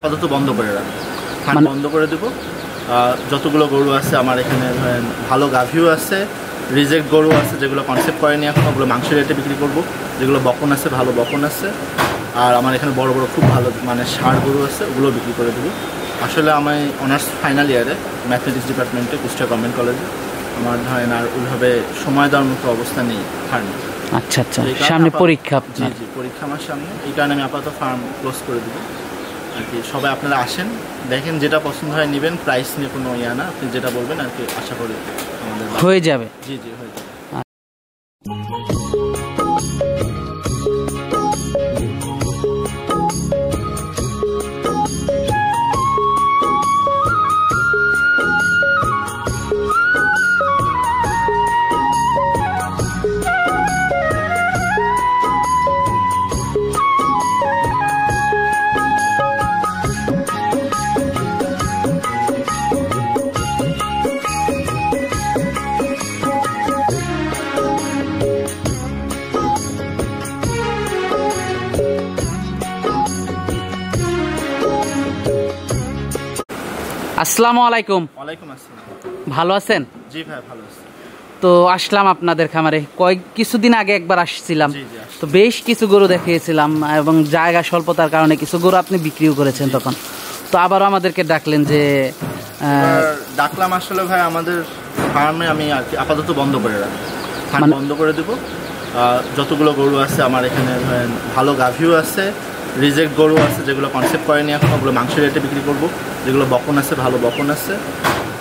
আপাতত বন্ধ করে রাখবো, খান বন্ধ করে দেবো। যতগুলো গরু আছে আমার এখানে ধরেন ভালো গাভীও আছে, রিজেক্ট গরু আছে যেগুলো কনসেপ্ট করেনি এখন, ওগুলো মাংস রেটে বিক্রি করবো। যেগুলো বকন আছে ভালো বকন আছে, আর আমার এখানে বড় বড় খুব ভালো মানে ষাঁড় গরু আছে, ওগুলো বিক্রি করে দেবো। আসলে আমি অনার্স ফাইনাল ইয়ারে ম্যাথমেটিক্স ডিপার্টমেন্টে কুষ্টিয়া গভর্নমেন্ট কলেজে। আমার ধরেন আর ওইভাবে সময় দেওয়ার মতো অবস্থা নেই ফার্মে। আচ্ছা আচ্ছা, সামনে পরীক্ষা? জি জি, পরীক্ষা আমার সামনে, এই কারণে আমি আপাতত ফার্ম ক্লোজ করে দেবো আর কি। সবাই আপনারা আসেন, দেখেন, যেটা পছন্দ হয় নেবেন, প্রাইস নিয়ে কোনো ইয়া না, আপনি যেটা বলবেন আর কি, আশা করি আমাদের হয়ে যাবে। জি জি, হয়ে যাবে। আসসালামু আলাইকুম। ওয়ালাইকুম আসসালাম। ভালো আছেন? জি ভাই, ভালো আছি। তো আসলাম আপনাদের খামারে, কিছুদিন আগে একবার আসছিলাম। জি জি, তো বেশ কিছু গরু দেখিয়েছিলাম এবং জায়গা স্বল্পতার কারণে কিছু গরু আপনি বিক্রিও করেছেন তখন। তো আবারও আমাদেরকে ডাকলেন যে ডাকলাম আসলে ভাই, আমাদের ফার্মে আমি আর কি আপাতত বন্ধ করে রাখবো, খান বন্ধ করে দেবো। যতগুলো গরু আছে আমার এখানে ধরেন ভালো গাভীও আছে, রিজেক্ট গরু আছে যেগুলো কনসেপ্ট করেনি এখন, ওগুলো মাংস রেটে বিক্রি করবো। যেগুলো বকন আছে ভালো বকন আছে,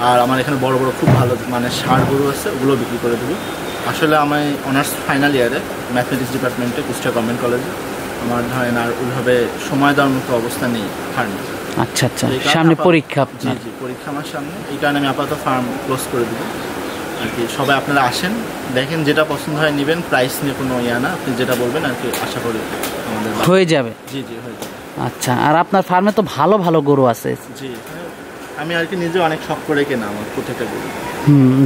আর আমার এখানে বড় বড় খুব ভালো মানে ষাঁড় গরু আছে, ওগুলো বিক্রি করে দেবো। আসলে আমি অনার্স ফাইনাল ইয়ারে ম্যাথমেটিক্স ডিপার্টমেন্টে কুষ্টিয়া গভর্নমেন্ট কলেজে। আমার ধরেন আর ওইভাবে সময় দেওয়ার মতো অবস্থা নেই ফার্মে। আচ্ছা আচ্ছা, সামনে পরীক্ষা? জি জি, পরীক্ষা আমার সামনে, এই কারণে আমি আপাতত ফার্ম ক্লোজ করে দেবো আর কি। সবাই আপনারা আসেন, দেখেন, যেটা পছন্দ হয় নেবেন, প্রাইস নিয়ে কোনো ইয়া না, আপনি যেটা বলবেন আর কি, আশা করি আমাদের হয়ে যাবে। জি জি, হয়ে যাবে। আচ্ছা, আর আপনার ফার্মে তো ভালো ভালো গরু আছে? জি, আমি আর কি নিজে অনেক শখ করে কেনা আমার প্রত্যেকটা গরু।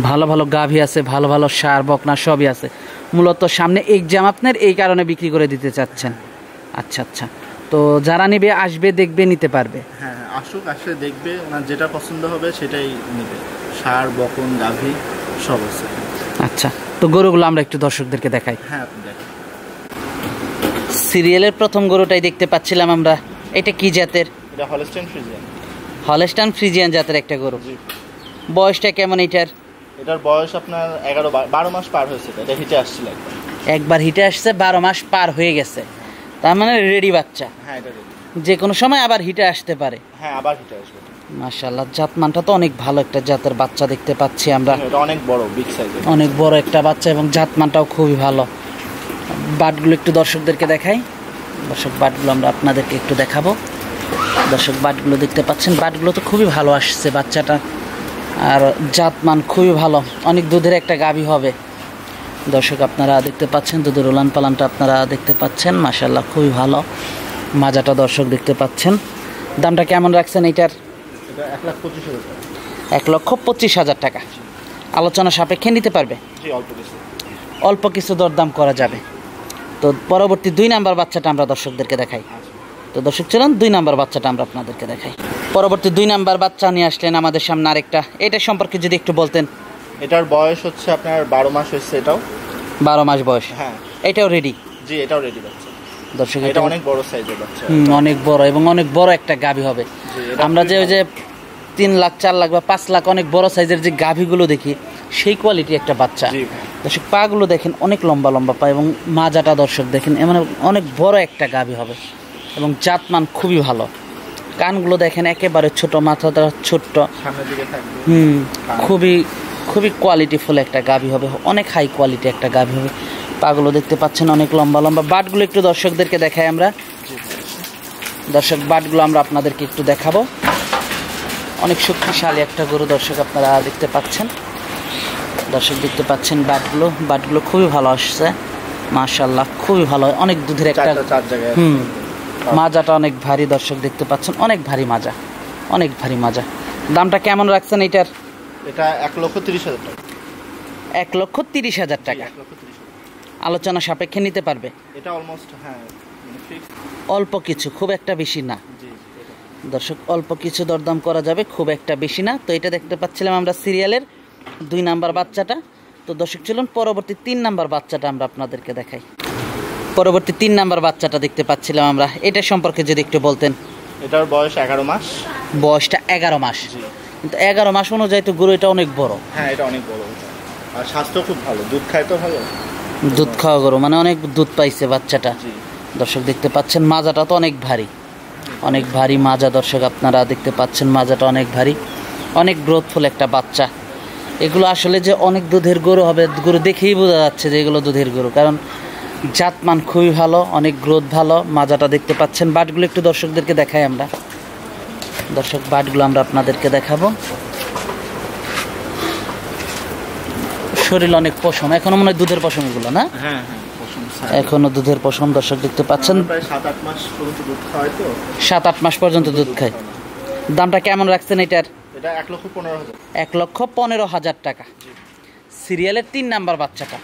ভালো ভালো গাভী আছে, ভালো ভালো ষাঁড় বকনা সবই আছে। মূলত সামনে এক্সাম আপনার, এই কারণে বিক্রি করে দিতে চাচ্ছেন? আচ্ছা আচ্ছা, তো যারা নেবে আসবে, দেখবে, নিতে পারবে? হ্যাঁ হ্যাঁ, আসুক, আসলে দেখবে, ওনার যেটা পছন্দ হবে সেটাই নেবে। ষাঁড় বকন গাভী সব আছে। আচ্ছা, তো গরুগুলো আমরা একটু দর্শকদেরকে দেখাই। হ্যাঁ, আপনি দেখেন। সিরিয়ালের প্রথম গরুটাই দেখতে পাচ্ছিলাম আমরা। এটা কি জাতের? এটা হলস্টাইন ফ্রিজিয়ান। হলস্টাইন ফ্রিজিয়ান জাতের একটা গরু। বয়সটা কেমন এটার? এটার বয়স আপনার 12 মাস পার হয়েছে। এটা হিটে আসছিল একবার হিটে আসছে, 12 মাস পার হয়ে গেছে, তার মানে রেডি বাচ্চা। হ্যাঁ, এটা রেডি, যে কোনো সময় আবার হিটে আসতে পারে। হ্যাঁ, আবার হিটে আসবে। মাশাআল্লাহ, জাতমানটা তো অনেক ভালো একটা জাতের বাচ্চা দেখতে পাচ্ছি আমরা। এটা অনেক বড়, বিগ সাইজের, অনেক বড় একটা বাচ্চা এবং জাতমানটাও খুবই ভালো। বাটগুলো একটু দর্শকদেরকে দেখাই। দর্শক, বাটগুলো আমরা আপনাদেরকে একটু দেখাবো। দর্শক, বাটগুলো দেখতে পাচ্ছেন, বাটগুলো তো খুবই ভালো আসছে বাচ্চাটা, আর জাতমান খুবই ভালো, অনেক দুধের একটা গাভী হবে। দর্শক, আপনারা দেখতে পাচ্ছেন দুধের উলান পালানটা আপনারা দেখতে পাচ্ছেন, মাশাআল্লাহ খুবই ভালো। মাজাটা দর্শক দেখতে পাচ্ছেন। দামটা কেমন রাখছেন এইটার? এটা 1,25,000 টাকা। 1,25,000 টাকা। আলোচনা সাপেক্ষে নিতে পারবে? জি, অল্প কিছু দরদাম করা যাবে। তো পরবর্তী 2 নাম্বার বাচ্চাটা আমরা দর্শকদেরকে দেখাই। তো দর্শক, চলুন 2 নাম্বার বাচ্চাটা আমরা আপনাদেরকে দেখাই। পরবর্তী 2 নাম্বার বাচ্চা নিয়ে আসলেন আমাদের সামনে আরেকটা। এটা সম্পর্কে যদি একটু বলতেন। এটার বয়স হচ্ছে আপনার 12 মাস হয়েছে। এটাও 12 মাস বয়স? হ্ঁ। এটাও রেডি? জি, এটাও রেডি বাচ্চা। দর্শক, এটা অনেক বড় সাইজের বাচ্চা। অনেক বড় এবং অনেক বড় একটা গাভী হবে। আমরা যে ওই যে 3 লাখ 4 লাখ বা 5 লাখ অনেক বড় সাইজের যে গাভীগুলো দেখি, সেই কোয়ালিটি একটা বাচ্চা। দর্শক, পাগুলো দেখেন অনেক লম্বা লম্বা পা, এবং মাজাটা দর্শক দেখেন, এমন অনেক বড় একটা গাভী হবে এবং জাতমান খুবই ভালো। কানগুলো দেখেন একেবারে ছোট, মাথাটা ছোট্ট, খুবই খুবই কোয়ালিটিফুল একটা গাভী হবে, অনেক হাই কোয়ালিটি একটা গাভী হবে। পাগুলো দেখতে পাচ্ছেন অনেক লম্বা লম্বা। বাটগুলো একটু দর্শকদেরকে দেখাই আমরা। দর্শক, বাটগুলো আমরা আপনাদেরকে একটু দেখাবো। অনেক শক্তিশালী একটা গরু দর্শক, আপনারা দেখতে পাচ্ছেন। দর্শক, দেখতে পাচ্ছেন বাটগুলো খুবই ভালো আসছে, মাশাআল্লাহ খুবই ভালো, অনেক দুধের একটা। মাজাটা অনেক ভারী দর্শক দেখতে পাচ্ছেন, অনেক ভারী মাজা, অনেক ভারী মাজা। দামটা কেমন রাখছেন এইটার? এটা 1,30,000 টাকা। 1,30,000 টাকা। আলোচনা সাপেক্ষে নিতে পারবে? এটা অলমোস্ট, হ্যাঁ, অল্প কিছু, খুব একটা বেশি না। দর্শক অল্প কিছু দরদাম করা যাবে, খুব একটা বেশি না। তো এটা দেখতে পাচ্ছিলাম আমরা সিরিয়ালের 2 নাম্বার বাচ্চাটা। তো দর্শক চলুন পরবর্তী 3 নাম্বার বাচ্চাটা আমরা আপনাদেরকে দেখাই। পরবর্তী 3 নাম্বার বাচ্চাটা দেখতে পাচ্ছিলাম আমরা, এটা সম্পর্কে যদি একটু বলতেন। এটার বয়স 11 মাস। বয়সটা 11 মাস, কিন্তু 11 মাস অনুযায়ী তো গরু এটা অনেক বড়। হ্যাঁ, এটা অনেক বড়, আর স্বাস্থ্য খুব ভালো, দুধ খায় তো ভালো, দুধ খাওয়া গরু মানে অনেক দুধ পাইছে বাচ্চাটা। দর্শক দেখতে পাচ্ছেন মাজাটা তো অনেক ভারী, অনেক ভারী মাজা। দর্শক আপনারা দেখতে পাচ্ছেন মাজাটা অনেক ভারী, অনেক গ্রোথফুল একটা বাচ্চা। এগুলো আসলে যে অনেক দুধের গরু হবে, গরু দেখেই বোঝা যাচ্ছে যে এগুলো দুধের গরু, কারণ জাতমান খুবই ভালো, অনেক গ্রোথ ভালো। মাজাটা দেখতে পাচ্ছেন। বাটগুলো একটু দর্শকদেরকে দেখাই আমরা। দর্শক বাটগুলো আমরা আপনাদেরকে দেখাবো। শরীর অনেক পশম, এখনো মনে হয় দুধের পশম এগুলো না? হ্যাঁ, এখনো দুধের পশম। দর্শক দেখতে পাচ্ছেন 7-8 মাস পর্যন্ত দুধ খায়, তো 7-8 মাস পর্যন্ত দুধ খায়। দামটা কেমন রাখছেন এটার? এটা 1,15,000। 1,15,000 টাকা। সিরিয়ালের 3 নাম্বার বাচ্চাটা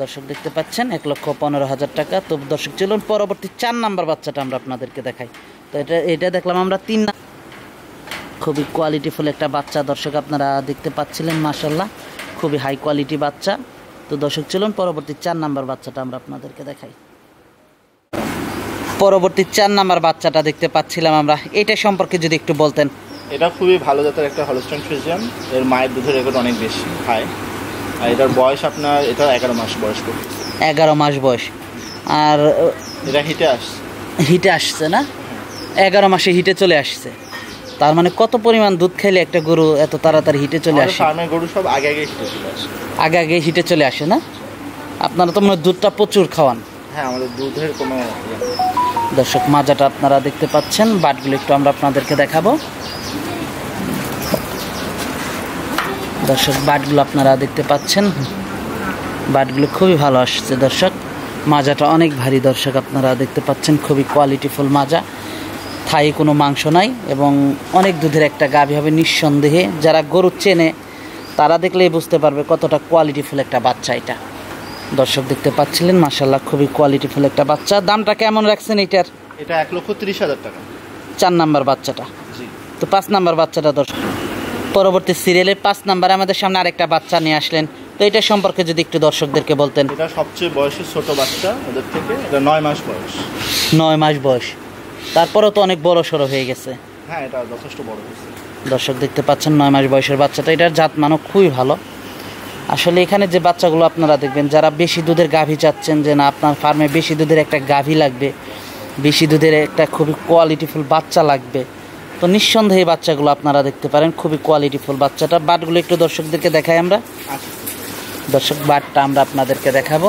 দর্শক দেখতে পাচ্ছেন 1,15,000 টাকা। তো দর্শক চলুন পরবর্তী 4 নাম্বার বাচ্চাটা আমরা আপনাদেরকে দেখাই। তো এটা দেখলাম আমরা 3, খুবই কোয়ালিটিফুল একটা বাচ্চা। দর্শক আপনারা দেখতে পাচ্ছিলেন, মাশাআল্লাহ খুবই হাই কোয়ালিটি বাচ্চা। তো দর্শক চলুন পরবর্তী 4 নাম্বার বাচ্চাটা আমরা আপনাদেরকে দেখাই। পরবর্তী 4 নাম্বার বাচ্চাটা দেখতে পাচ্ছিলাম আমরা, এটা সম্পর্কে যদি একটু বলতেন। এটা খুবই ভালো জাতের একটা হলস্টাইন ফ্রিজিয়ান। এর মায়ের দুধের রেকর্ড অনেক বেশি হাই, আর এটার বয়স আপনার, এটা 11 মাস বয়স করছে। 11 মাস বয়স, আর এটা হিটে আসছে না? 11 মাসে হিটে চলে আসছে। তার মানে কত পরিমাণ দুধ খাইলে একটা গরু এত তাড়াতাড়ি হিটে চলে আসে? ফার্মের গরু সব আগে হিটে চলে আসে। আগে হিটে চলে আসে না? আপনারা তো মনে হয় দুধটা প্রচুর খাওয়ান। হ্যাঁ, আমাদের দুধের কোনো। দর্শক মাজাটা আপনারা দেখতে পাচ্ছেন। বাটগুলো একটু আমরা আপনাদেরকে দেখাবো। দর্শক বাটগুলো আপনারা দেখতে পাচ্ছেন, বাটগুলো খুবই ভালো আসছে। দর্শক মাজাটা অনেক ভারী। দর্শক আপনারা দেখতে পাচ্ছেন খুবই কোয়ালিটিফুল মাজা, থাই কোনো মাংস নাই, এবং অনেক দুধের একটা গাভী হবে নিঃসন্দেহে। যারা গরু চেনে তারা দেখলেই বুঝতে পারবে কতটা কোয়ালিটিফুল একটা বাচ্চা এটা। দর্শক দেখতে পাচ্ছিলেন, মাশাআল্লাহ খুবই কোয়ালিটিফুল একটা বাচ্চা। দামটা কেমন রাখছেন এটার? এটা 1,30,000 টাকা। 4 নাম্বার বাচ্চাটা। তো 5 নাম্বার বাচ্চাটা দর্শক পরবর্তী সিরিয়ালের 5 নাম্বারে আমাদের সামনে আরেকটা বাচ্চা নিয়ে আসলেন। তো এটা সম্পর্কে যদি একটু দর্শকদেরকে বলতেন। এটা সবচেয়ে বয়সী ছোট বাচ্চা ওদের থেকে, এটা 9 মাস বয়স। 9 মাস বয়স, তারপরেও তো অনেক বড় সড়ো হয়ে গেছে। হ্যাঁ, এটা যথেষ্ট বড় হয়েছে। দর্শক দেখতে পাচ্ছেন 9 মাস বয়সের বাচ্চাটা। এটার জাতমানও খুবই ভালো। আসলে এখানে যে বাচ্চাগুলো আপনারা দেখবেন, যারা বেশি দুধের গাভী চাচ্ছেন, যে না আপনার ফার্মে বেশি দুধের একটা গাভী লাগবে, বেশি দুধের একটা খুবই কোয়ালিটিফুল বাচ্চা লাগবে, তো নিঃসন্দেহে এই বাচ্চাগুলো আপনারা দেখতে পারেন। খুবই কোয়ালিটিফুল বাচ্চাটা। বাটগুলো একটু দর্শকদেরকে দেখাই আমরা। দর্শক বাটটা আমরা আপনাদেরকে দেখাবো।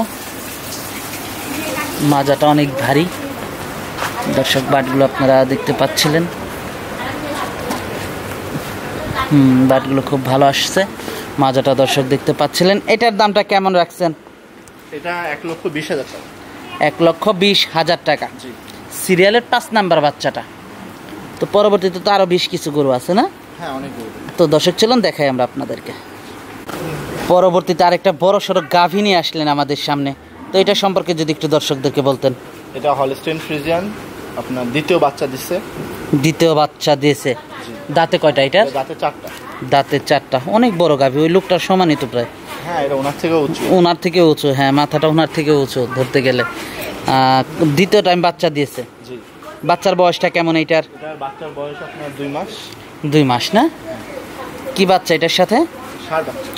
মাজাটা অনেক ভারী। দর্শক বাটগুলো আপনারা দেখতে পাচ্ছিলেন। বাটগুলো খুব ভালো আসছে। মাজাটা দর্শক দেখতে পাচ্ছিলেন। এটার দামটা কেমন রাখছেন? এটা 1,20,000 টাকা। 1,20,000 টাকা। সিরিয়ালের 5 নাম্বার বাচ্চাটা। তো পরবর্তীতে তো আরো বেশ কিছু গরু আছে না? হ্যাঁ, অনেক গরু। তো দর্শক চলুন দেখাই আমরা আপনাদেরকে। পরবর্তীতে আরেকটা বড় সড়ো গাভী নিয়ে আসলেন আমাদের সামনে। তো এটা সম্পর্কে যদি একটু দর্শকদেরকে বলতেন। এটা হলস্টাইন ফ্রিজিয়ান, আপনার দ্বিতীয় বাচ্চা দিচ্ছে। দ্বিতীয় বাচ্চা দিয়েছে। দাঁতে কয়টা এটা? দাঁতে 4টা। দাঁতে 4টা। অনেক বড় গাভী, ওই লোকটার সমানই তো প্রায়। হ্যাঁ, এটা ওনার থেকেও উঁচু। ওনার থেকেও উঁচু, হ্যাঁ মাথাটা ওনার থেকেও উঁচু ধরতে গেলে। দ্বিতীয় টাইম বাচ্চা দিয়েছে। বাচ্চার বয়সটা কেমন এইটার? এটার বাচ্চার বয়স আপনার 2 মাস। 2 মাস না? কি বাচ্চা এটার সাথে? ষাঁড় বাচ্চা।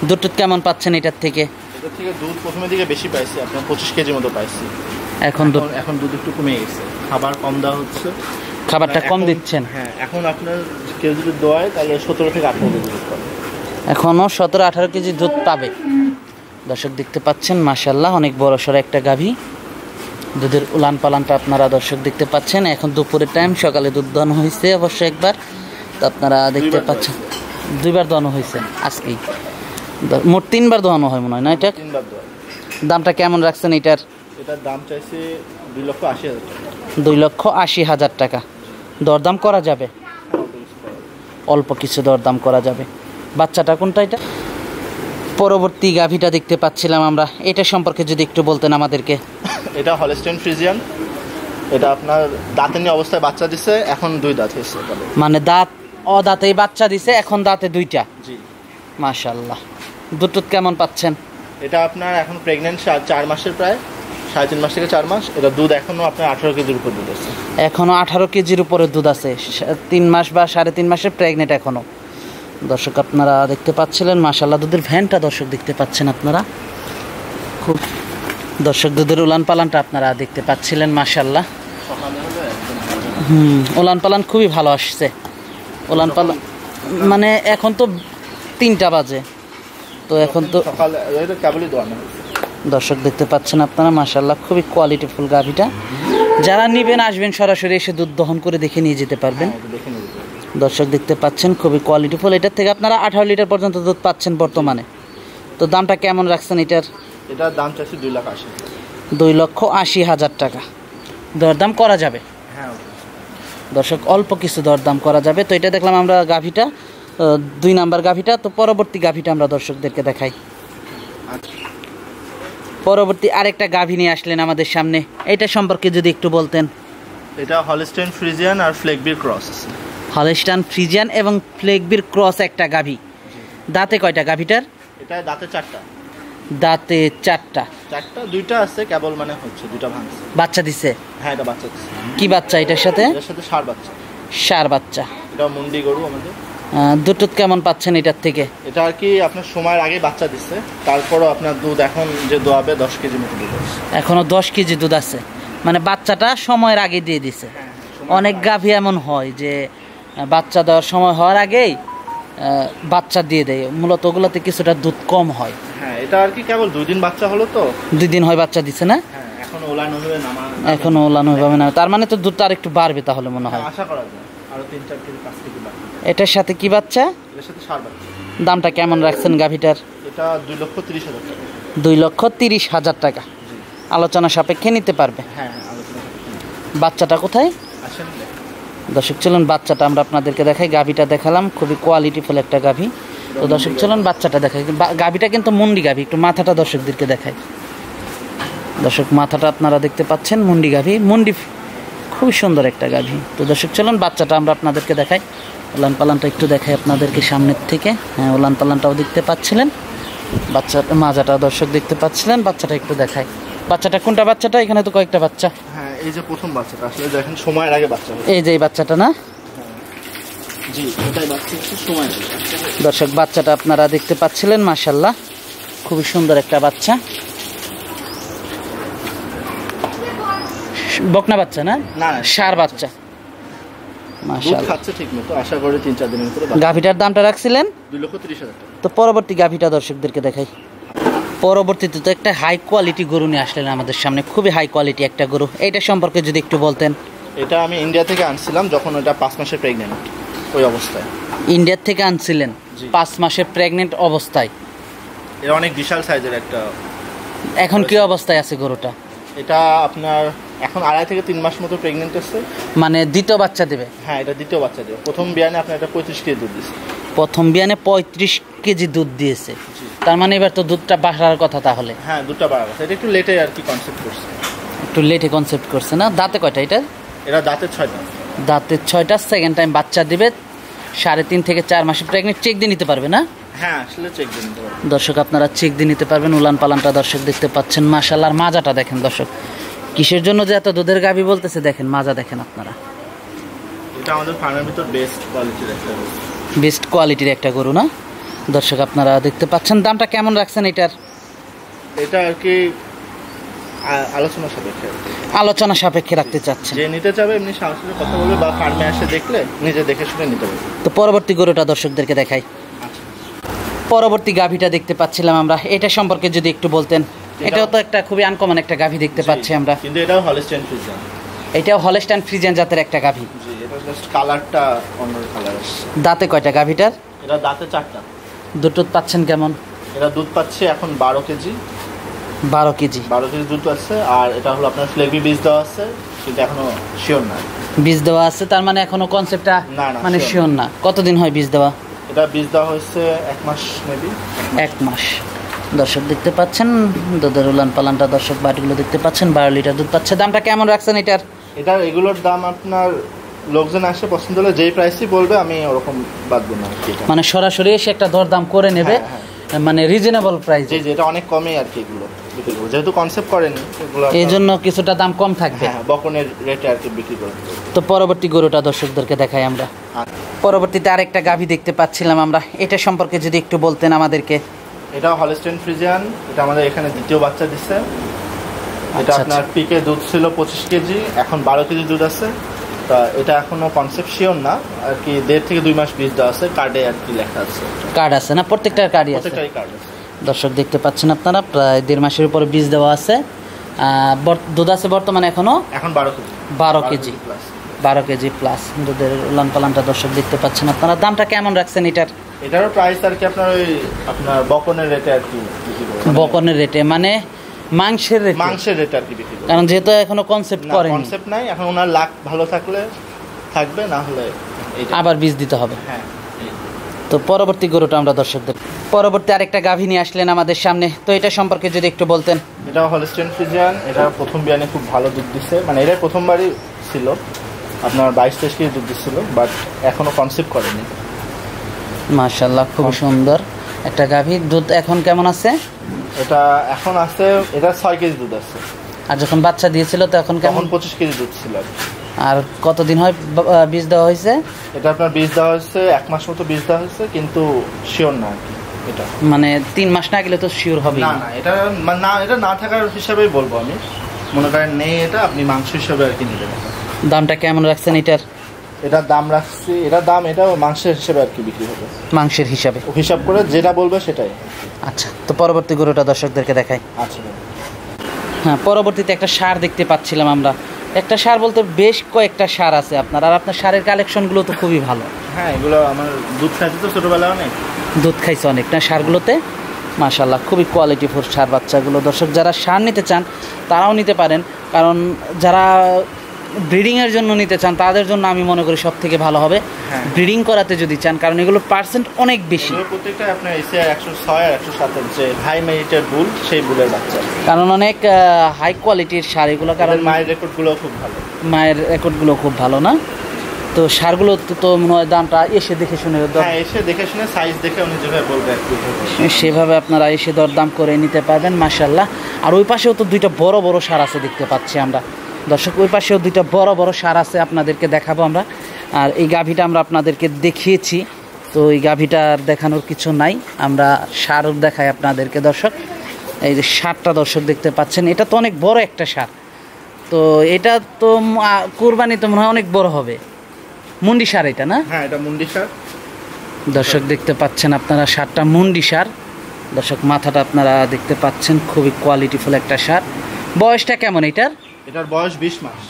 দুধ কেমন পাচ্ছেন এটার থেকে? এটার থেকে দুধ প্রথমের দিকে বেশি পাইছি, আপনার 25 কেজির মতো পাইছি। এখন দুধ একটু কমে গেছে, খাবার কম দেওয়া হচ্ছে। খাবারটা কম দিচ্ছেন? হ্যাঁ, এখন আপনার কেউ যদি দোয়ায় তাহলে 17 থেকে 18 কেজি দুধ পাবে। এখনও 17-18 কেজি দুধ পাবে। দর্শক দেখতে পাচ্ছেন, মাশাআল্লাহ অনেক বড় সড়ো একটা গাভী। দুধের উলান পালানটা আপনারা দর্শক দেখতে পাচ্ছেন। এখন দুপুরের টাইম, সকালে দুধ দোয়ানো হয়েছে অবশ্য একবার। তো আপনারা দেখতে পাচ্ছেন 2বার দোয়ানো হয়েছে আজকেই। মোট 3বার দোয়ানো হয় মনে হয় না? এটা 3বার দোয়া। দামটা কেমন রাখছেন এটার? এটার দাম চাইছে 2,80,000 টাকা। 2,80,000 টাকা। দরদাম করা যাবে? অল্প কিছু দরদাম করা যাবে। বাচ্চাটা কোনটা এটা? পরবর্তী গাভীটা দেখতে পাচ্ছিলাম আমরা, এটা সম্পর্কে যদি একটু বলতেন আমাদেরকে। এটা হলস্টাইন ফ্রিজিয়ান, এটা আপনার দাঁতের অবস্থায় বাচ্চা দিছে, এখন 2 দাঁত হয়েছে। মানে দাঁত অদাঁতেই বাচ্চা দিছে, এখন দাঁতে 2টা। জি মাশাআল্লাহ। দুধ কেমন পাচ্ছেন? এটা আপনার এখন প্রেগনেন্ট 4 মাসের, প্রায় 3.5 মাস থেকে 4 মাস। এটা দুধ এখনো আপনার 18 কেজির উপর দুধ আছে। এখনো 18 কেজির উপরে দুধ আছে, 3 মাস বা 3.5 মাসের প্রেগনেন্ট এখনো। দর্শক আপনারা দেখতে পাচ্ছিলেন মাশাআল্লাহ, দুধের ভ্যানটা দর্শক দেখতে পাচ্ছেন আপনারা, খুব দর্শক দুধের উলান পালানটা আপনারা দেখতে পাচ্ছিলেন মাশাআল্লাহ। উলান পালান খুবই ভালো আসছে। উলান পালান মানে এখন তো 3টা বাজে, তো এখন তো দর্শক দেখতে পাচ্ছেন আপনারা মাশাআল্লাহ, খুবই কোয়ালিটিফুল গাভীটা। যারা নেবেন আসবেন সরাসরি এসে দুধ দহন করে দেখে নিয়ে যেতে পারবেন। দর্শক দেখতে পাচ্ছেন খুবই কোয়ালিটিফুল। এটার থেকে আপনারা 18 লিটার পর্যন্ত দুধ পাচ্ছেন বর্তমানে। তো দামটা কেমন রাখছেন এটার? এটার দাম চাচ্ছি 2,80,000। 2,80,000 টাকা। দরদাম করা যাবে? হ্যাঁ দর্শক অল্প কিছু দরদাম করা যাবে। তো এটা দেখলাম আমরা গাভীটা, 2 নাম্বার গাভীটা। তো পরবর্তী গাভীটা আমরা দর্শকদেরকে দেখাই। পরবর্তী আরেকটা গাভী নিয়ে আসলেন আমাদের সামনে, এটা সম্পর্কে যদি একটু বলতেন। এটা হলস্টাইন ফ্রিজিয়ান আর ফ্লেগবির ক্রস। হলস্টাইন ফ্রিজিয়ান এবং ফ্লেগবির ক্রস একটা গাভী। দাঁতে কয়টা গাভীটার? এটা দাঁতে 4টা। দাঁতে 4টা? 2টা আছে কেবল, মানে হচ্ছে 2টা ভাঙছে। বাচ্চা দিছে? হ্যাঁ এটা বাচ্চা দিছে। কি বাচ্চা এটার সাথে? এর সাথে ষাঁড় বাচ্চা। ষাঁড় বাচ্চা। এটা মুন্ডি গরু আমাদের। দুধ কেমন পাচ্ছেন এটার থেকে? এটা আর কি আপনার সময়ের আগে বাচ্চা দিচ্ছে, তারপরও আপনার দুধ এখন যে দোয়াবে 10 কেজি মতো দুধ আছে। এখনো 10 কেজি দুধ আছে, মানে বাচ্চাটা সময়ের আগে দিয়ে দিছে। অনেক গাভী এমন হয় যে বাচ্চা দেওয়ার সময় হওয়ার আগেই বাচ্চা দিয়ে দেয়, মূলত ওগুলোতে কিছুটা দুধ কম হয়। হ্যাঁ এটা আর কি কেবল 2 দিন বাচ্চা হলো, তো 2 দিন হয় বাচ্চা দিছে না? হ্যাঁ এখনো ওলানো হবে না, এখনো ওলানো হবে না। তার মানে তো দুধটা আরেকটু বাড়বে তাহলে মনে হয়। আশা করা যায় আরো 3-4 কেজি 5 কেজি বাড়বে। এটার সাথে কি বাচ্চা? এর সাথে ষাঁড় বাচ্চা। দামটা কেমন রাখছেন গাভীটার? এটা 2,30,000 টাকা। 2,30,000 টাকা। আলোচনা সাপেক্ষে নিতে পারবে? হ্যাঁ আলোচনা। বাচ্চাটা কোথায়? আসেন দর্শক চলুন বাচ্চাটা আমরা আপনাদেরকে দেখাই। গাভীটা দেখালাম, খুবই কোয়ালিটিফুল একটা গাভী। তো দর্শক চলুন বাচ্চাটা দেখাই। গাভীটা কিন্তু মুন্ডি গাভী। একটু মাথাটা দর্শকদেরকে দেখাই। দর্শক মাথাটা আপনারা দেখতে পাচ্ছেন, মুন্ডি গাভী। মুন্ডি খুবই সুন্দর একটা গাভী। তো দর্শক চলুন বাচ্চাটা আমরা আপনাদেরকে দেখাই। উলান পালানটা একটু দেখাই আপনাদেরকে সামনের থেকে। হ্যাঁ উলান পালানটাও দেখতে পাচ্ছিলেন, বাচ্চাটা মাজাটা দর্শক দেখতে পাচ্ছিলেন। বাচ্চাটা একটু দেখাই। বাচ্চাটা কোনটা? বাচ্চাটা এখানে তো কয়েকটা বাচ্চা। হ্যাঁ এই যে প্রথম বাচ্চাটা, আসলে দেখেন সময়ের আগে বাচ্চা। এই যে এই বাচ্চাটা না? জি এটাই বাচ্চা, একটু সময় আগে। দর্শক বাচ্চাটা আপনারা দেখতে পাচ্ছিলেন মাশাআল্লাহ, খুবই সুন্দর একটা বাচ্চা। বকনা বাচ্চা না? না ষাঁড় বাচ্চা। মাশাআল্লাহ খাচ্ছে ঠিকমতো, আশা করি 3-4 দিনের ভিতরে। গাভীটার দামটা রাখছিলেন 2,30,000 টাকা। তো পরবর্তী গাভীটা দর্শকদেরকে দেখাই। পরবর্তীতে তো একটা হাই কোয়ালিটি গরু নিয়ে আসলেন আমাদের সামনে, খুবই হাই কোয়ালিটি একটা গরু। এইটা সম্পর্কে যদি একটু বলতেন। এটা আমি ইন্ডিয়া থেকে আনছিলাম, যখন ওটা 5 মাসের প্রেগনেন্ট ওই অবস্থায়। ইন্ডিয়া থেকে আনছিলেন 5 মাসের প্রেগনেন্ট অবস্থায়? এটা অনেক বিশাল সাইজের একটা। এখন কি অবস্থায় আছে গরুটা? এটা আপনার এখন 2.5 থেকে 3 মাস মতো প্রেগনেন্ট আছে। মানে দ্বিতীয় বাচ্চা দেবে? হ্যাঁ এটা দ্বিতীয় বাচ্চা দেবে। প্রথম বিয়ানে আপনার এটা 35 কেজি দুধ দিয়েছে। প্রথম বিয়ানে 35 কেজি দুধ দিয়েছে। তার মানে এবার তো দুধটা বাড়ার কথা তাহলে? হ্যাঁ দুধটা বাড়ার কথা। এটা একটু লেটে আর কি কনসেপ্ট করছে। একটু লেটে কনসেপ্ট করছে না? দাঁতে কয়টা এটা? এটা দাঁতের 6টা। দাঁতের 6টা। সেকেন্ড টাইম বাচ্চা দিবে 3.5 থেকে 4 মাসের প্রেগনেন্ট। চেক দিয়ে নিতে পারবে না? হ্যাঁ আসলে চেক দিয়ে নিতে পারবে দর্শক, আপনারা চেক দিয়ে নিতে পারবেন। উলান পালানটা দর্শক দেখতে পাচ্ছেন মাশাআল্লাহ। আর মাজাটা দেখেন দর্শক, কিসের জন্য যে এত দুধের গাভী বলতেছে দেখেন, মাজা দেখেন আপনারা। এটা আমাদের ফার্মের ভিতর বেস্ট কোয়ালিটির একটা গরু। বেস্ট কোয়ালিটির একটা গরু না? দর্শক আপনারা দেখতে পাচ্ছেন। দামটা কেমন রাখছেন এটার? এটা আর কি আলোচনা সাপেক্ষে। আলোচনা সাপেক্ষে রাখতে চাচ্ছেন? যে নিতে চাবে এমনি সরাসরি কথা বলবে, বা ফার্মে এসে দেখলে নিজে দেখে শুনে নিতে পারবে। তো পরবর্তী গরুটা দর্শকদেরকে দেখাই। পরবর্তী গাভীটা দেখতে পাচ্ছিলাম আমরা, এটা সম্পর্কে যদি একটু বলতেন। এটাও তো একটা খুবই আনকমন একটা গাভী দেখতে পাচ্ছি আমরা। কিন্তু এটাও হলস্টাইন ফ্রিজিয়ান। এটাও হলস্টাইন ফ্রিজিয়ান জাতের একটা গাভী। জি এটা জাস্ট কালারটা অন্য কালার আছে। দাঁতে কয়টা গাভীটার? এটা দাঁতে 4টা। দুধ পাচ্ছেন কেমন? এটা দুধ পাচ্ছে এখন 12 কেজি। 12 কেজি? 12 কেজি দুধ আছে। আর এটা হলো আপনার ফ্লেভি বীজ দেওয়া আছে, কিন্তু এখনো শিওর না। বীজ দেওয়া আছে, তার মানে এখনো কনসেপ্টটা মানে শিওর না। কতদিন হয় বীজ দেওয়া? এটা বীজ দেওয়া হয়েছে 1 মাস মেবি। 1 মাস। দর্শক দেখতে পাচ্ছেন দুধের উলান পালানটা, দর্শক বাটিগুলো দেখতে পাচ্ছেন। 12 লিটার দুধ পাচ্ছে। দামটা কেমন রাখছেন এটার? এটা এগুলোর দাম আপনার লোকজন আসে পছন্দ হলে যেই প্রাইসই বলবে আমি ওরকম বাদবো না। মানে সরাসরি এসে একটা দরদাম করে নেবে, মানে রিজনেবল প্রাইস। জি জি, এটা অনেক কমই আর কি এগুলো বিক্রি করবো, যেহেতু কনসেপ্ট করেনি এগুলো, এই জন্য কিছুটা দাম কম থাকবে। হ্যাঁ, বকনের রেটে আর কি বিক্রি করবো। তো পরবর্তী গরুটা দর্শকদেরকে দেখাই আমরা। পরবর্তীতে আরেকটা গাভী দেখতে পাচ্ছিলাম আমরা, এটা সম্পর্কে যদি একটু বলতেন আমাদেরকে। এটা হলস্টেইন ফ্রিজিয়ান, এটা আমাদের এখানে দ্বিতীয় বাচ্চা দিচ্ছে। এটা আপনার পিকে দুধ ছিল 25 কেজি, এখন 12 কেজি দুধ আছে। তা এটা এখনো কনসেপ্ট শিওর না আর কি, 1.5 থেকে 2 মাস বীজ দেওয়া আছে, কার্ডে আর কি লেখা আছে। কার্ড আছে না? প্রত্যেকটার কার্ডই আছে। প্রত্যেকটাই কার্ড আছে। দর্শক দেখতে পাচ্ছেন আপনারা, প্রায় 1.5 মাসের উপরে বীজ দেওয়া আছে। দুধ আছে বর্তমানে এখন 12 কেজি। 12 কেজি প্লাস দুধের উলান পালানটা দর্শক দেখতে পাচ্ছেন আপনারা। দামটা কেমন রাখছেন এটার? এটারও প্রাইস আর কি আপনার ওই আপনার বকনের রেটে আর কি বিক্রি করব। বকনের রেটে মানে মাংসের রেটে আর কি বিক্রি করব, কারণ যেহেতু এখনো কনসেপ্ট করেনি। কনসেপ্ট নাই, এখন ওনার লাক ভালো থাকলে থাকবে, না হলে আবার বীজ দিতে হবে। হ্যাঁ। তো পরবর্তী গরুটা আমরা দর্শকদের, পরবর্তী আরেকটা গাভী নিয়ে আসলেন আমাদের সামনে, তো এটা সম্পর্কে যদি একটু বলতেন। এটা হলস্টেইন ফ্রিজিয়ান, এটা প্রথম বিয়ানে খুব ভালো দুধ দিচ্ছে, মানে এটা প্রথমবারই ছিল আপনার 22-23 কেজি দুধ দিচ্ছিল, বাট এখনো কনসেপ্ট করেনি। মাশাআল্লাহ, খুব সুন্দর একটা গাভী। দুধ এখন কেমন আছে? এটা এখন আছে, এটা 6 কেজি দুধ আছে। আর যখন বাচ্চা দিয়েছিল তখন কেমন? 25 কেজি দুধ ছিল। আর কতদিন হয় বীজ দেওয়া হয়েছে? এটা আপনার বীজ দেওয়া হয়েছে 1 মাস মতো বীজ দেওয়া হয়েছে, কিন্তু শিওর না আর কি এটা, মানে 3 মাস না গেলে তো শিওর হবে না। এটা না থাকার হিসাবেই বলবো আমি, মনে করেন নেই, এটা আপনি মাংস হিসাবে আর কি নেবেন। দামটা কেমন রাখছেন এটার? এটার দাম রাখছি, এটাও মাংসের হিসাবে আর কি বিক্রি হবে, মাংসের হিসাবে হিসাব করে যেটা বলবে সেটাই। আচ্ছা, তো পরবর্তী গরুটা দর্শকদেরকে দেখাই। আচ্ছা। হ্যাঁ, পরবর্তীতে একটা সার দেখতে পাচ্ছিলাম আমরা। একটা সার বলতে বেশ কয়েকটা সার আছে আপনার, আর আপনার সারের কালেকশনগুলো তো খুবই ভালো। হ্যাঁ, এগুলো আমার দুধ খাইতে তো ছোটোবেলায় অনেক দুধ খাইছে অনেক না সারগুলোতে। মাশাআল্লাহ, খুবই কোয়ালিটিফুল সার বাচ্চাগুলো। দর্শক যারা সার নিতে চান তারাও নিতে পারেন, কারণ যারা ব্রিডিংয়ের জন্য নিতে চান তাদের জন্য আমি মনে করি সব থেকে ভালো হবে ব্রিডিং করাতে যদি চান, কারণ এগুলোর পার্সেন্ট অনেক বেশি। প্রত্যেকটা আপনার এসে 106 আর 107 যে হাই মেরিটের বুল, সেই বুলের বাচ্চা, কারণ অনেক হাই কোয়ালিটির সার এগুলো, কারণ মায়ের রেকর্ডগুলো খুব ভালো। মায়ের রেকর্ডগুলো খুব ভালো না? তো সারগুলো তো মনে হয় দামটা এসে দেখে শুনে, এসে দেখে শুনে সাইজ দেখে উনি যেভাবে বলবে সেভাবে আপনারা এসে দরদাম করে নিতে পারবেন। মাশাআল্লাহ। আর ওই পাশেও তো দুইটা বড় বড় সার আছে দেখতে পাচ্ছি আমরা দর্শক, ওই পাশেও দুইটা বড় বড় সার আছে, আপনাদেরকে দেখাবো আমরা। আর এই গাভীটা আমরা আপনাদেরকে দেখিয়েছি, তো এই গাভীটার দেখানোর কিছু নাই, আমরা সার দেখাই আপনাদেরকে দর্শক। এই যে সারটা দর্শক দেখতে পাচ্ছেন, এটা তো অনেক বড় একটা সার। তো এটা তো কুরবানি তো মনে হয় অনেক বড় হবে। মুন্ডি সার এটা না? হ্যাঁ, এটা মুন্ডি সার। দর্শক দেখতে পাচ্ছেন আপনারা সারটা মুন্ডি সার। দর্শক মাথাটা আপনারা দেখতে পাচ্ছেন, খুবই কোয়ালিটিফুল একটা সার। বয়সটা কেমন এটার? এটার বয়স 20 মাস।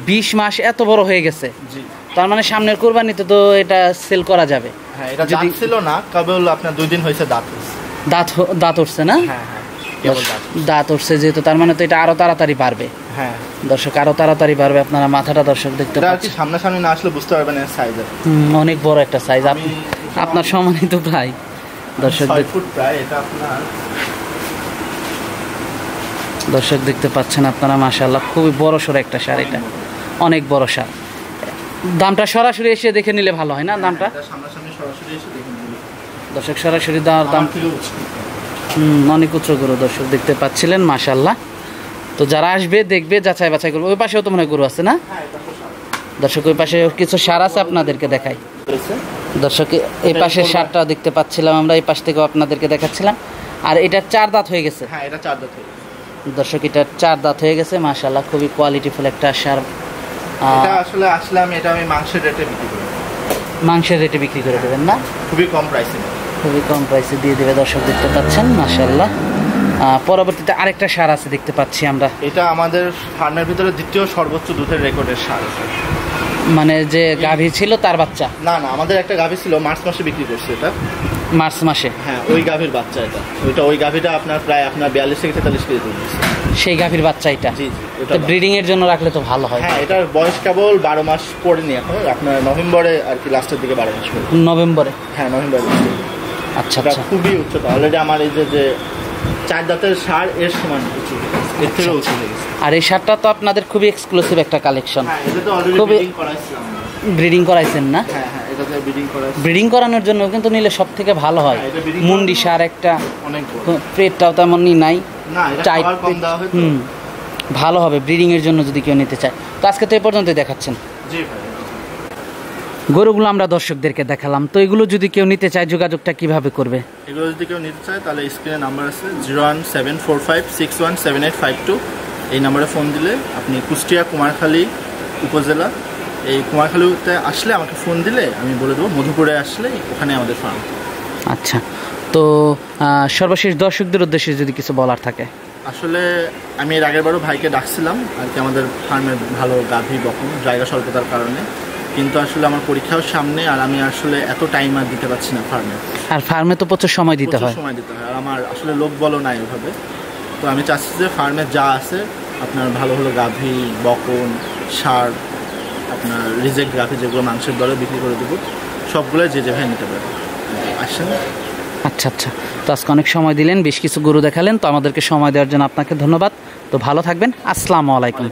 20 মাস এত বড় হয়ে গেছে? জি। তার মানে সামনের কুরবানিতে তো এটা সেল করা যাবে। হ্যাঁ, এটা যদি ছিল না, কেবল আপনার 2 দিন হয়েছে দাঁত উঠছে না? হ্যাঁ, কেবল দাঁত উঠছে যেহেতু, তার মানে তো এটা আরো তাড়াতাড়ি বাড়বে। হ্যাঁ দর্শক, আরো তাড়াতাড়ি বাড়বে। আপনারা মাথাটা দর্শক দেখতে পাচ্ছেন, সামনাসামনি না আসলে বুঝতে পারবেন এর সাইজ। অনেক বড় একটা সাইজ, আপনার সমানই তো প্রায়। দর্শক 6 ফুট প্রায় এটা আপনার। দর্শক দেখতে পাচ্ছেন আপনারা, মাশাআল্লাহ, খুবই বড় সড়ো একটা সার, এটা অনেক বড় সার। দামটা সরাসরি এসে দেখে নিলে ভালো হয় না? দামটা সামনাসামনি সরাসরি এসে দেখে নিলে দর্শক সরাসরি দাম অনেক উচ্চ গরু দর্শক দেখতে পাচ্ছিলেন, মাশাআল্লাহ। তো যারা আসবে দেখবে, যাচাই বাছাই করবে। ওই পাশেও তো মনে হয় গরু আছে না দর্শক? ওই পাশে কিছু সার আছে, আপনাদেরকে দেখাই দর্শক। এই পাশের সারটা দেখতে পাচ্ছিলাম আমরা, এই পাশ থেকেও আপনাদেরকে দেখাচ্ছিলাম। আর এটা 4 দাঁত হয়ে গেছে। হ্যাঁ, এটা 4 দাঁত হয়ে গেছে দর্শক, এটা 4 দাঁত হয়ে গেছে। মাশাআল্লাহ, খুবই কোয়ালিটিফুল একটা সার। এটা আসলে আমি মাংসের রেটে বিক্রি করি। মাংসের রেটে বিক্রি করে দেবেন না? খুবই কম প্রাইসে। খুবই কম প্রাইসে দিয়ে দেবে দর্শক দেখতে পাচ্ছেন, মাশাআল্লাহ। পরবর্তীতে আরেকটা সার আছে দেখতে পাচ্ছি আমরা। এটা আমাদের ফার্মের ভিতরে দ্বিতীয় সর্বোচ্চ দুধের রেকর্ডের সার। মানে যে গাভী ছিল তার বাচ্চা? না, আমাদের একটা গাভী ছিল, মার্চ মাসে বিক্রি করছে। এটা মার্চ মাসে? হ্যাঁ, ওই গাভীর বাচ্চা এটা। ওই গাভীটা আপনার প্রায় 42 থেকে 43 কেজি দুধ দিচ্ছে। সেই গাভীর বাচ্চা এটা? জি। এটা ব্রিডিং এর জন্য রাখলে তো ভালো হয়। হ্যাঁ, এটার বয়স কেবল 12 মাস পড়েনি এখন, আপনার নভেম্বরে আর কি, লাস্টের দিকে 12 মাস পড়ে। নভেম্বরে? হ্যাঁ, নভেম্বরে। আচ্ছা, খুবই উচ্চতা। অলরেডি আমার এই যে 4 দাঁতের সার এর সমান উঁচু। এর থেকেও উঁচু হয়ে গেছে। আর এই সারটা তো আপনাদের খুবই এক্সক্লুসিভ একটা কালেকশন। হ্যাঁ, এটা তো অলরেডি খুবই ব্রিডিং করাইছিলাম। ব্রিডিং করাইছেন না? হ্যাঁ হ্যাঁ, এটাতে ব্রিডিং করাইছি। ব্রিডিং করানোর জন্য কিন্তু নিলে সব থেকে ভালো হয়। হ্যাঁ, এটা breeding মুন্ডি করানো সার একটা, অনেক পেটটাও তেমনই নাই, না, এটা টাইট, খাবার কম দেওয়া হয় তো। ভালো হবে ব্রিডিং এর জন্য যদি কেউ নিতে চায়। তো আজকে তো এই পর্যন্তই দেখাচ্ছেন জি ভাই। গরুগুলো, আমরা দর্শকদেরকে দেখালাম। তো এগুলো যদি কেউ নিতে চায় যোগাযোগটা কিভাবে করবে? এগুলো যদি কেউ নিতে চায় তাহলে স্ক্রিনে নাম্বার আছে 01745617852। এই নাম্বারে ফোন দিলে আপনি কুষ্টিয়া কুমারখালী উপজেলা, এই কুমারখালীতে আসলে আমাকে ফোন দিলে আমি বলে দেবো মধুপুরে আসলে ওখানে আমাদের ফার্ম। আচ্ছা, তো সর্বশেষ দর্শকদের উদ্দেশ্যে যদি কিছু বলার থাকে। আসলে আমি এর আগেরবারও ভাইকে ডাকছিলাম আর কি, আমাদের ফার্মে ভালো গাভী বকন জায়গা স্বল্পতার কারণে, কিন্তু আসলে আমার পরীক্ষাও সামনে আর আমি আসলে এত টাইম আর দিতে পারছি না ফার্মে। আর ফার্মে তো প্রচুর সময় দিতে হয়। সময় দিতে হয় আর আমার আসলে লোক বলো নাই ওইভাবে। তো আমি চাচ্ছি যে ফার্মে যা আছে আপনার ভালো ভালো গাভী বকন সার, আপনার রিজেক্ট গাভী যেগুলো মাংসের দরে বিক্রি করে দেবো, সবগুলো যে যেভাবে নিতে পারে আসেন। আচ্ছা আচ্ছা, তো আজকে অনেক সময় দিলেন, বেশ কিছু গরু দেখালেন, তো আমাদেরকে সময় দেওয়ার জন্য আপনাকে ধন্যবাদ। তো ভালো থাকবেন, আসসালামু আলাইকুম।